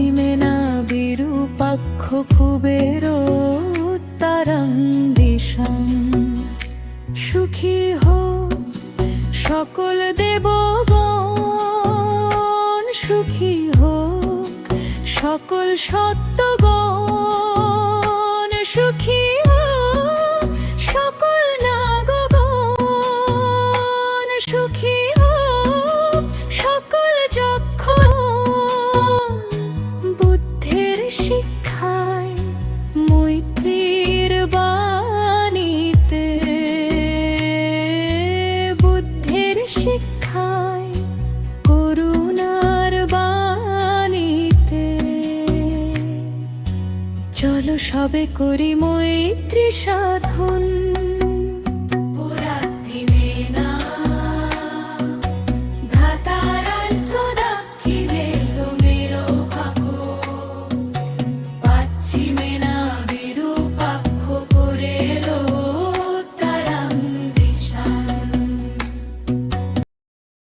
পশ্চিমে না বিরূপাক্ষ কুবের উত্তরং দিশাং। সুখী হোক সকল দেবগণ, সুখী হোক সকল সত্যগণ, সুখী হোক সকল নাগগণ, সুখী হোক সকল যক্ষগণ। বুদ্ধের শিক্ষায় মৈত্রীর বাণীতে, বুদ্ধের শিক্ষায় করুণার বাণীতে। চলো সবে করি মৈত্রী সাধন।